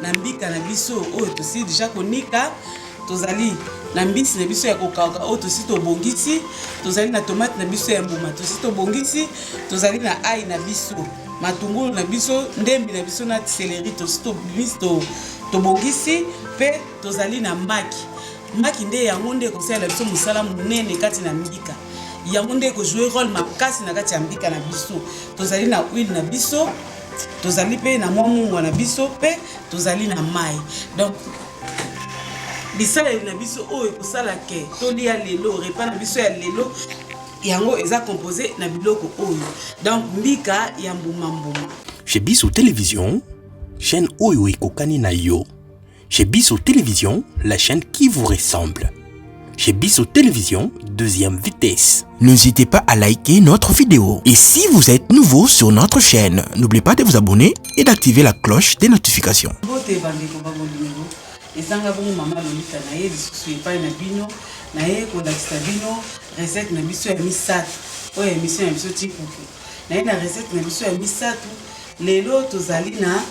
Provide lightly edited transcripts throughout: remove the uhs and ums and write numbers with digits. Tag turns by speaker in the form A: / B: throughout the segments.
A: na mbika na biso oyo tosi déjà konika tozali na mbisi na biso ya kokauka oyo tosi tobongisi tozali na tomate na biso ya mbuma tosi tobongisi tozali na ai na biso matungulu na biso ndembi na biso na céleri tosi tobongisi pe tozali na maki nde yango nde kosala biso mosala monene kati na mbika yango nde jouer rôle makasi na kati ya mbika na biso tozali na huile na biso tozali pe na mwa na biso pe tozali na mai donc bisaleli na biso oyo ekosala ke tolia lelo repas na biso ya lelo yango eza composé na biloko oyo donc mbika ya mbuma.
B: Chez Biso Télévision, chaîne oyo ekokani na yo. Chez Biso Télévision, la chaîne qui vous ressemble. Chez Biso Télévision, deuxième vitesse. N'hésitez pas à liker notre vidéo. Et si vous êtes nouveau sur notre chaîne, n'oubliez pas de vous abonner et d'activer la cloche des notifications.
A: Ezanga bongo mama Lolita na ye lisusu epai na bino na ye kolakisa bino recette na biso ya misato oyo émission ya biso tikuku na ye na recette na biso ya misato lelo tozali na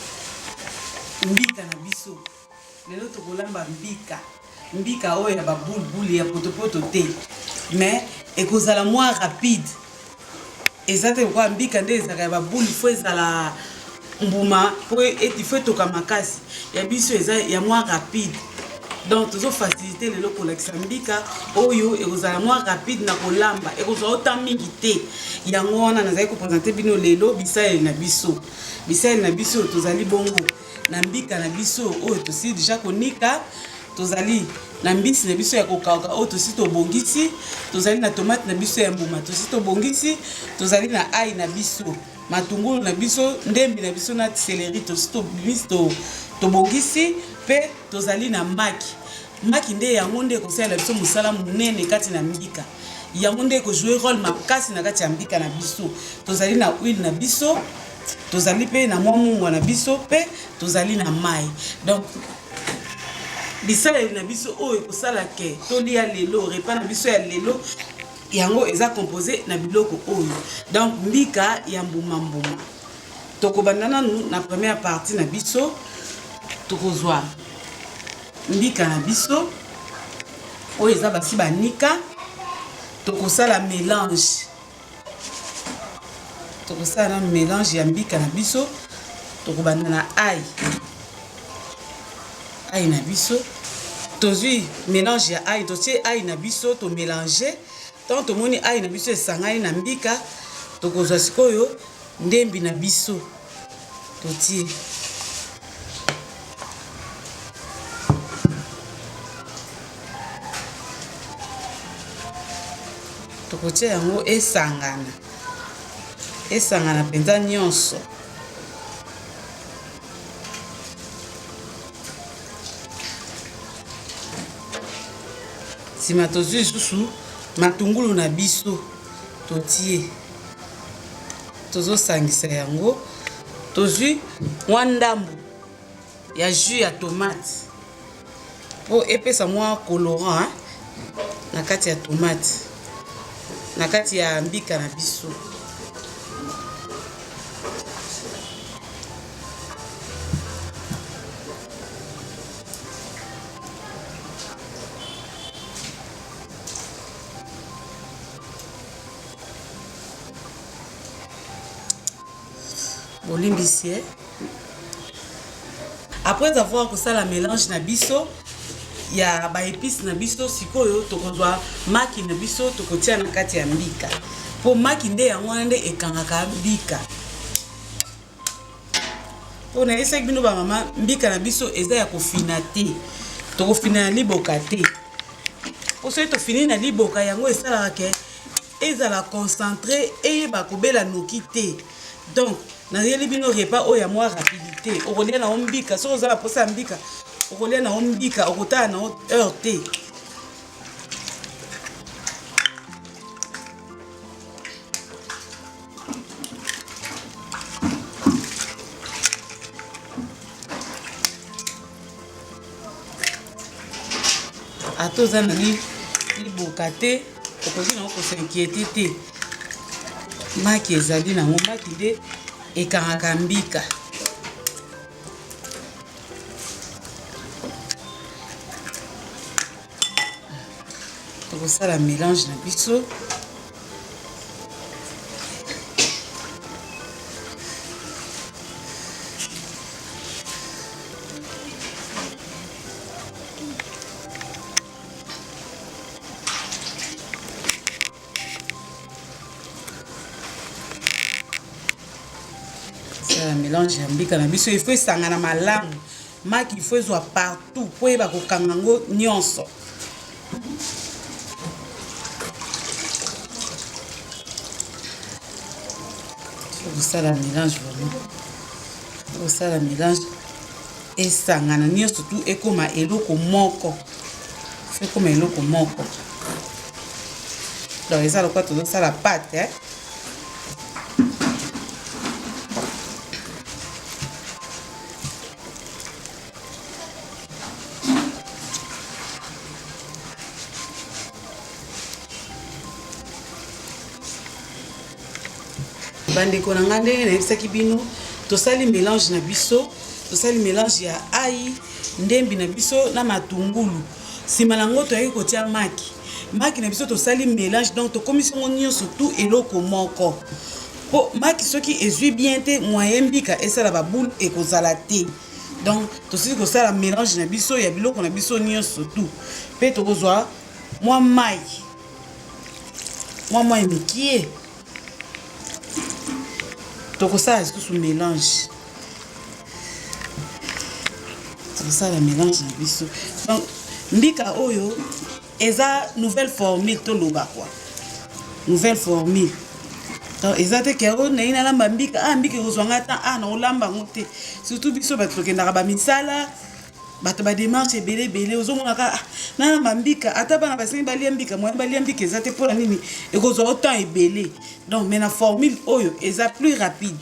A: mbika na biso lelo tokolamba mbika oyo ya babulbuli ya potopoto te mais ekozala mwa rapide eza te kwa mbika nde ezaka ya babuli fo ezala mbuma po eti fo etoka makasi ya biso eza ya mwa rapide donc tozo facilité lelo kolakisa mbika oyo ekozala mwa rapide na kolamba ekozala ota mingi te yango wana nazali kopresente bino lelo bisaleli na biso tozali bongo na mbika na biso oyo tosi déjà konika tozali na mbisi na biso ya kokauka oyo tosi tobongisi tozali na tomate na biso ya mbuma tosi tobongisi tozali na ai na biso matungulu na biso ndembi na biso na céleri tosi tobongisi pe tozali na maki nde yango nde kosala biso mosala monene kati na mbika yango nde jouer rôle makasi na kati ya mbika na biso tozali na huile na biso tozali pe na mwa na biso pe tozali na mai donc bisaleli na biso oyo ekosala ke tolia lelo repas na biso ya lelo yango eza composé na biloko oyo donc mbika ya mbuma tokobanda nanu na première partie na biso tokozwa mbika na biso oyo eza basi banika tokosala mélange ya mbika na biso tokobanda na ai na biso tozwi mélange ya ai totie ai na biso to mélanger tant tomoni ai na biso esangani na mbika tokozwa sikoyo ndembi na biso totie tokotia yango esangana penza nyonso sima tozwi lisusu matungulu na biso totie tozosangisa yango tozwi mwa ndambu ya jus ya tomate po epesa mwa colorant na kati ya tomate na kati ya mbika na biso bolimbisi après avoir kosala mélange na biso ya ba épices na biso sikoyo tokozwa maki na biso tokotia na kati ya mbika po maki nde yango nde ekangaka mbika po na esaki bino ba mama mbika na biso eza ya kofina te tokofina na liboka te po soki tofini na liboka yango esalaka ke ezala concentré eyeba kobela noki te donc nazeli bino repas oyo ya mwa rapidité okolia na mbika soki ozala posa ya mbika okolia na mbika okotala na heure te ata oza na liboka te okoki nango kosinquiete te maki ezali nango maki nde ekangaka mbika ça la mélange na biso. Ça la mélange ya mbika na biso, il faut esangana malamu. Maki il faut ezwa partout po yeba kokanga ngo nyonso. Ça la mélange vraiment. Ça la mélange esangana nyonso tout ekoma eloko moko. Fait comme eloko moko. Donc ça le quoi tout ça la pâte hein. Bandeko na ngande na yebisaki bino tosali mélange na biso, tosali mélange ya ai, ndembi na biso na matungulu. Sima nango toyaki kotia maki. Maki na biso tosali mélange donc tokomisi ngo nyonso tout eloko moko. Po maki soki ezui bien te moyen mbika esala ba boule ekozala te. Donc tosali kosala mélange na biso ya biloko na biso nyonso tout. Pe tokozwa mwa mai. Mwa mikie. Donc ça est sous mélange. C'est ça le mélange na biso. Donc mbika oyo eza nouvelle formule to loba quoi. Nouvelle formule. Donc eza te kero na ina lamba mbika mbika kozwanga ta na olamba ngote. Surtout biso ba tokenda ba misala bato ba démarche belé ozomona ka na lamba mbika ata bana basengi balia mbika moyen balia mbika eza te pour nini ekozwa autant ebelé. Donc mais la formule oyo eza plus rapide.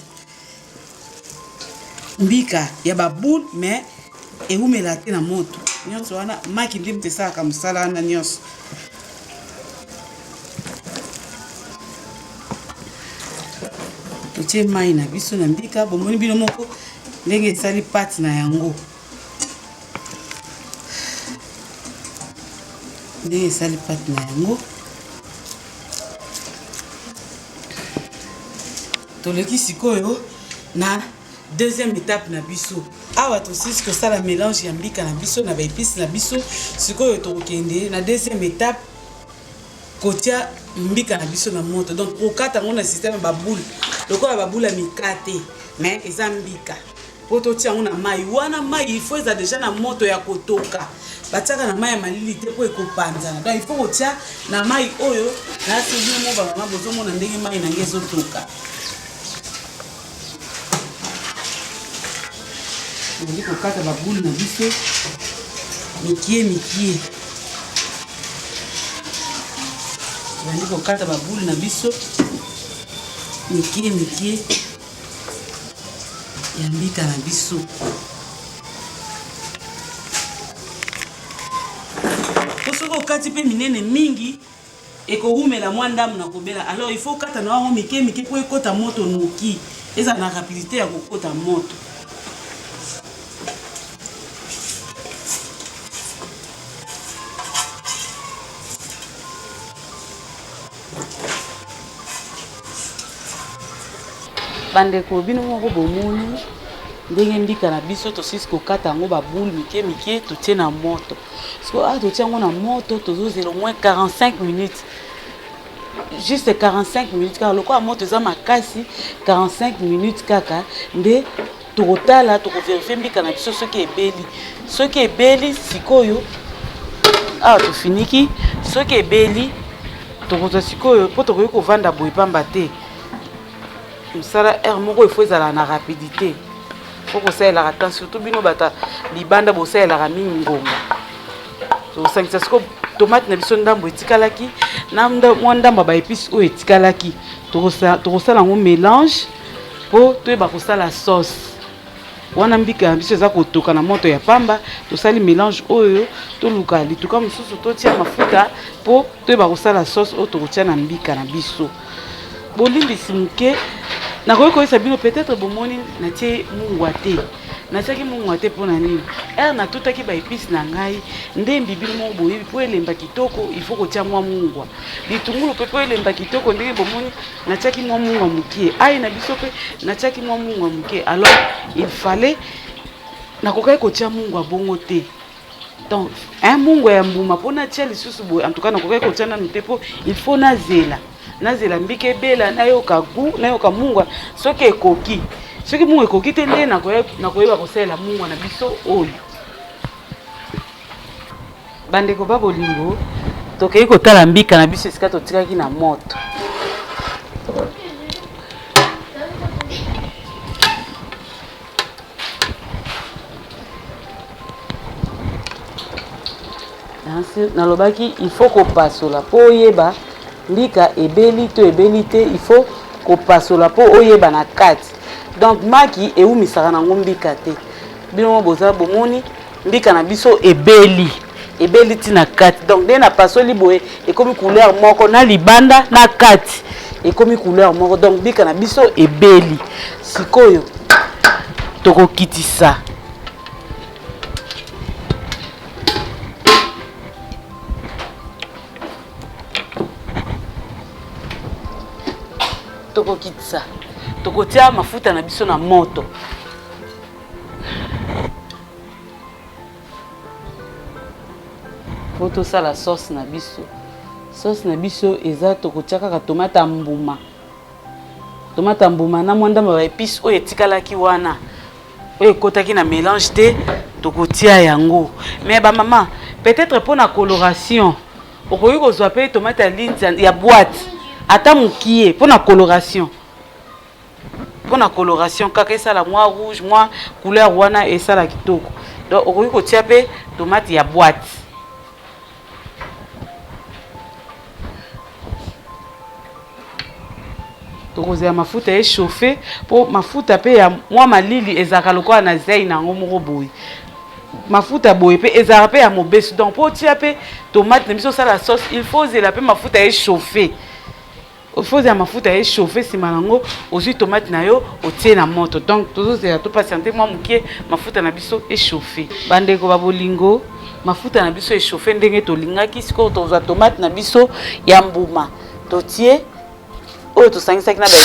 A: Mbika ya ba boule mais eumela te na moto. Nyonso wana maki ndim te saka musala na nyonso. Totie mai na biso na mbika bomoni bino moko ndenge esali pâte na yango. Ndenge esali pâte na yango. Toleki sikoyo na deuxième étape na biso. Awa tosi que ça la mélange ya mbika na biso na ba épices na biso. Sikoyo tokende na deuxième étape kotia mbika na biso na moto. Donc okata ngona système ba boule. Lokola ba boule mikate mais eza mbika. Po totia ngona mai wana mai il faut eza déjà na moto ya kotoka. Batiaka na mai ya malili te po ekopanzana. Donc il faut kotia na mai oyo na sidi mo ba mama bozo mona ndenge mai na ngezo toka. On dit qu'on casse la boule na biso mikie. On dit qu'on casse la boule na biso mikie. Ya mbika na biso. Posoko kati pe minene mingi ekoumela mwandamu na kobela. Alors il faut kata na wango mikie po ekota moto noki. Eza na rapidité ya kokota moto. Bandeko bino moko bomoni ndenge mbika na biso tosisi kokata yango ba boule mikie totie na moto. Parce que totie yango na moto tozozela au moins 45 minutes. Juste 45 minutes car lokola moto eza makasi 45 minutes kaka nde tokotala tokovérifie mbika na biso soki ebeli. Soki ebeli sikoyo tofiniki soki ebeli tokozwa sikoyo po tokoki kovanda boye pamba te. Musala air moko il faut ezala na rapidité. Faut que ça ait la attention surtout bino bata libanda bosa la mingi ngomba. So sangisa siko tomate na biso ndambo etikalaki na ndambo ba épices o etikalaki. Tokosala ngo mélange po toyeba kosala sauce. Wana mbika biso za kotoka na moto ya pamba tosali mélange oyo toluka lituka mususu totia mafuta po toyeba kosala sauce o tokotia na mbika na biso. Bolimbisi muke na koyesa bino peut-être bomoni natie mungwa te. Natiaki mungwa te pona nini? na tuta ki ba épice na ngai nde mbibi mo boye po elemba kitoko il faut kotia mwa mungwa litungulu pe po elemba kitoko ndenge bomoni na tiaki mwa mungwa mukie ai na biso pe na tiaki mwa mungwa mukie alors il fallait na kokai kotia mungwa bongo te donc un mungwa ya mbuma po na tia lisusu boye en tout cas na kokai kotia na te po il faut nazela mbike bela nayoka gu nayoka mungwa soki ekoki soki mungwa ekoki te nde na koyeba kosalela mungwa na biso oyo bandeko ba bolingo tokei kotala mbika na biso esika totikaki na moto nalobaki il faut kopasola po oyeba mbika ebeli to ebeli te il faut kopasola po oyeba na kati donc maki eumisaka nango mbika te bino boza bomoni mbika na biso ebeli tina kati donc nde na pasoli boye ekomi couleur moko na libanda na kati ekomi couleur moko donc mbika na biso ebeli sikoyo tokokitisa tokotia mafuta na biso na moto po tosala sauce na biso eza tokotia kaka tomate mbuma na mwandamba ba épice oyo etikalaki wana oyo ekotaki na mélange te tokotia yango mais ba mama peut-être pour na coloration okoki kozwa pe tomate ya linzi ya boîte ata mukie pour na coloration kaka esala mwa rouge mwa couleur wana esala kitoko donc okoki kotia pe tomate ya boîte tokozela mafuta échauffé po mafuta pe ya mwa malili ezalaka lokola na zei nango moko boye mafuta boye pe ezalaka pe ya mobesu donc po tia pe tomate na biso osala sauce il faut ozela pe mafuta échauffé ofoza mafuta échauffé sima nango ozwi tomate na yo otie na moto donc tozozela to patienter mwa mukie mafuta na biso échauffé bandeko ba bolingo mafuta na biso échauffé ndenge tolingaki sikoyo tozwa tomate na biso ya mbuma totie oyo tosangisaki na ba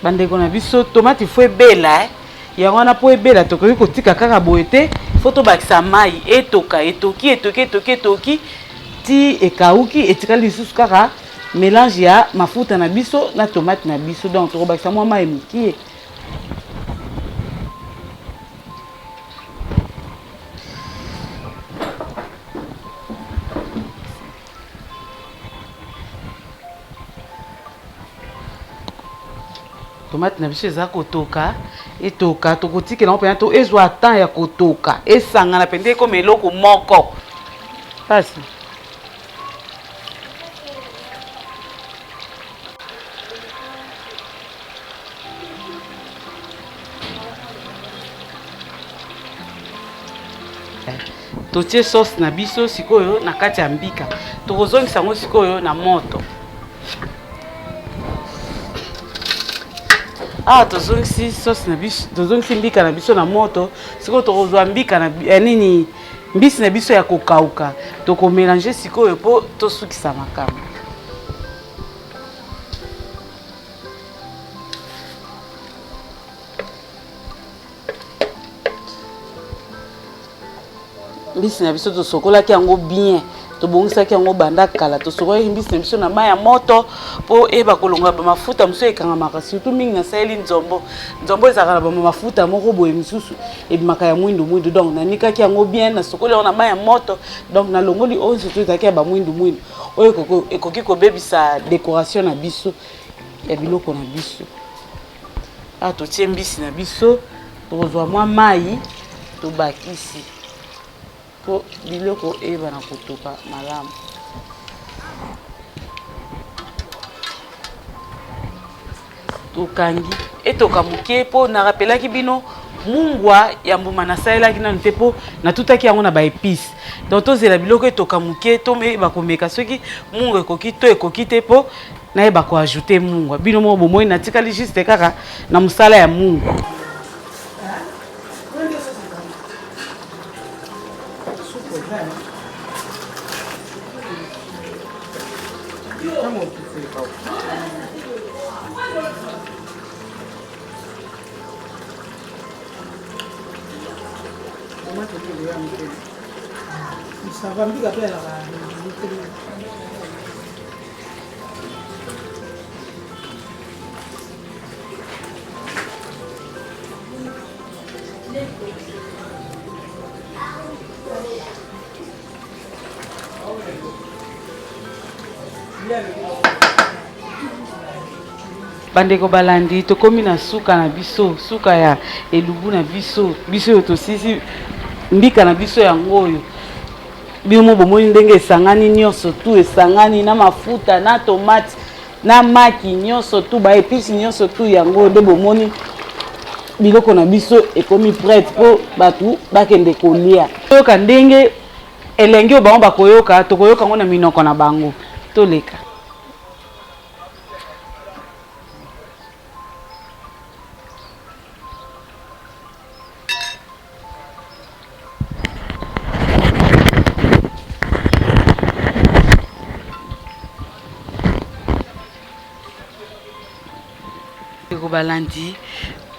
A: bandeko na biso tomate il faut ebela ya wana po ebela tokoki kotika kaka boye te faut tobakisa mai etoki ti ekauki etikali lisusu kaka mélange ya mafuta na biso na tomate na biso donc tokobakisa mwa mai mokie tomate na biso eza kotoka etoka tokotikela ngo pena to ezwa temps ya kotoka esangana pende ekoma eloko moko pasi totie sauce na biso sikoyo na kati ya mbika tokozongisa ngo sikoyo na moto tozongisi sauce na biso tozongisi mbika na biso na moto sikoyo tokozwa mbika na nini mbisi na biso ya kokauka tokomélanger sikoyo po tosukisa makambo mbisi na biso tosokolaki yango bien tobongisaki yango banda kala tosokolaki mbisi na biso na mai ya moto po eba kolonga ba mafuta mosusu ekangamaka surtout mingi na saeli nzombo ezalaka na ba mafuta moko boye misusu ebimaka ya mwindu donc nanikaki yango bien nasokoli yango na mai ya moto donc nalongoli oyo surtout ezalaki ya ba mwindu oyo ekoki kobebisa décoration na biso ya biloko na biso totie mbisi na biso tokozwa mwa mai tobakisi po biloko eba na kotoka malamu. Tokangi etoka muke po na rappelaki bino mungwa ya mbuma na saelaki na nte po na tutaki yango na ba épices. Donc tozela biloko etoka muke to me bakomeka soki mungwa ekoki to ekoki te po na eba ko ajouter mungwa. Bino mo bomoi na tikali juste kaka na musala ya mungwa.
C: Ça va me dire qu'elle a
A: bandeko balandi tokomi na suka na biso suka ya elubu na biso biso tosisi mbika na biso yango oyo bimo bomoni ndenge esangani nyonso tu esangani na mafuta na tomate na maki nyonso tu ba épices nyonso tu yango de bomoni biloko na biso ekomi prête po batu bakende kolia toyoka ndenge elenge oyo bango bakoyoka tokoyoka ngo na minoko na bango toleka. Balandi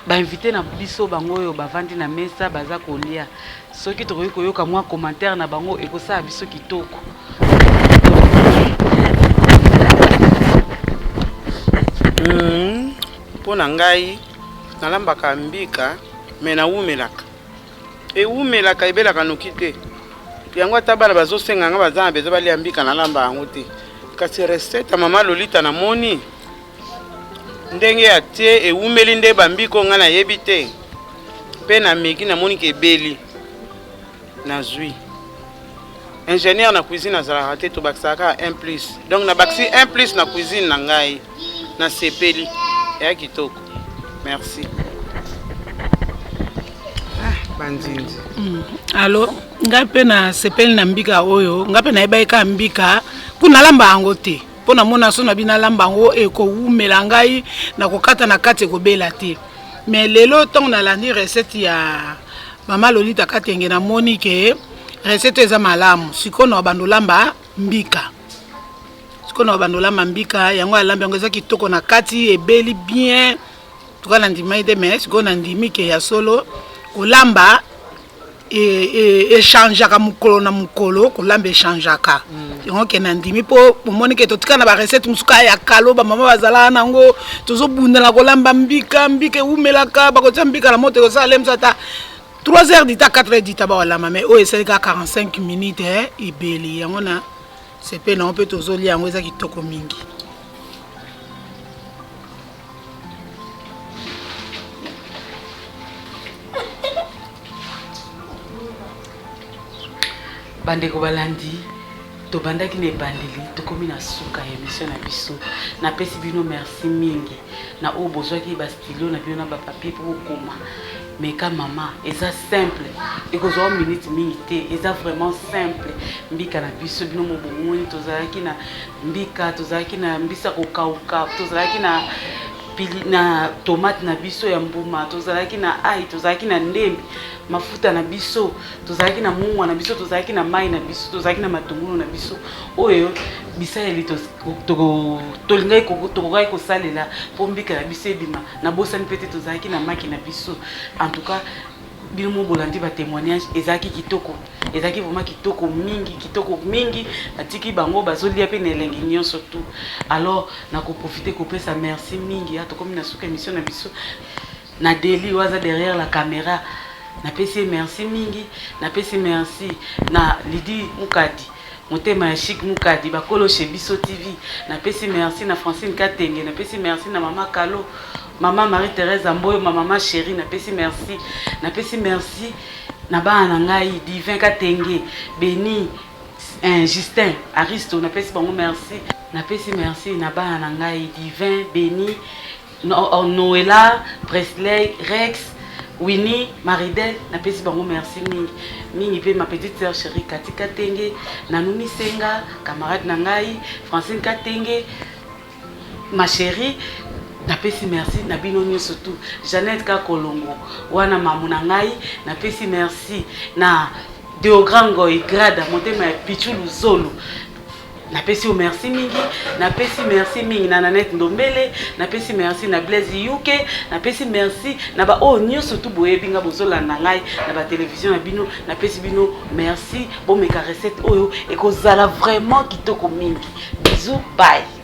A: ba invité na biso bango oyo bavandi na mesa baza kolia soki tokoki koyoka mwa commentaire na bango ekosala biso kitoko.
D: Pona ngai nalambaka mbika me naumelaka eumelaka ebelaka noki te yango ata bana bazosenga nga baza na bezo balia mbika nalamba yango te kasi recette mama Lolita na moni ndenge atie eumeli nde bambiko nga nayebi te pe na meki na moni ke beli na zui ingénieur na cuisine azalaka te tobakisaka 1+. Donc na bakisi 1+ na cuisine na ngai na sepeli ya kitoko. Merci. Banzindi.
C: Allo, ngai pe na sepeli na mbika oyo, ngai pe na ebaika mbika kuna lamba yango te. Pona mona so na bina lamba ngo eko umela ngai na kokata na kati ekobela te. Mais lelo tong na landi recette ya mama Lolita Katenge na moni ke recette eza malamu. Sikono bandolamba mbika. Sikono bandolamba mbika yango alamba yango eza kitoko na kati ebeli bien. Tukala ndima ide mais sikono ndimi ke ya solo kolamba échangeaka mukolo na mukolo kolamba échangeaka yango ke na ndimi po pomoni ke totika na ba recette musuka ya kalo ba mama bazala nango tozobundela kolamba mbika mbika umelaka bakotia mbika na moto ko sala lemsata 3h du temps 4h du temps ba wala mama o eseleka 45 minutes ibeli yango na sepe na on peut tozolia yango eza kitoko mingi.
A: Bandeko balandi to bandaki ne bandeli to komi na suka ya émission na biso na pesi bino merci mingi na o bozwaki ba stylo na bino na ba papier pour koma mais ka mama eza simple ekozwa minute mingi te eza vraiment simple mbika na biso bino mo bomoni tozalaki na mbika tozalaki na mbisa ko kauka tozalaki na pili na tomate na biso ya mbuma tozalaki na ai tozalaki na ndembi mafuta na biso tozalaki na mungwa na biso tozalaki na mai na biso tozalaki na matungulu na biso oyo bisaeli tolingai tokokai kosalela po mbika na biso ebima na bosani pete tozalaki na maki na biso en tout cas bino mo bolandi ba témoignage ezaki kitoko ezaki vraiment kitoko mingi atiki bango bazolia pe na elengi nyonso tout alors na ko profiter ko pesa merci mingi ato comme na suka émission na biso na Deli waza derrière la caméra na pesi merci mingi na pesi merci na Lidi Mukadi motema ya Chic Mukadi bakolo chez Biso TV napesi merci na Francine Katenge napesi merci na mama Kalo mama Marie-Thérèse Amboyo mama chérie napesi merci na bana ngai Divin Katenge Beni Justin Aristo napesi bango merci napesi merci na bana ngai Divin Beni Noëlla Presley Rex Winnie Maridel napesi bango merci mingi pe ma petite sœur chérie Kati Katenge Nanumi Senga camarade na ngai Francine Katenge ma chérie napesi merci na bino nyonso tout Jeannette Kakolongo wana mamu na ngai napesi merci na Deogrango Igrada motema ya Pichulu Zolo napesi merci mingi napesi merci mingi na Nanette Ndombele napesi merci na Blaise Yuke napesi merci na ba nyonso tout boyebi nga bozolanda ngai na ba télévision na bino napesi bino merci bon meka recette oyo ekozala vraiment kitoko mingi bisous bye.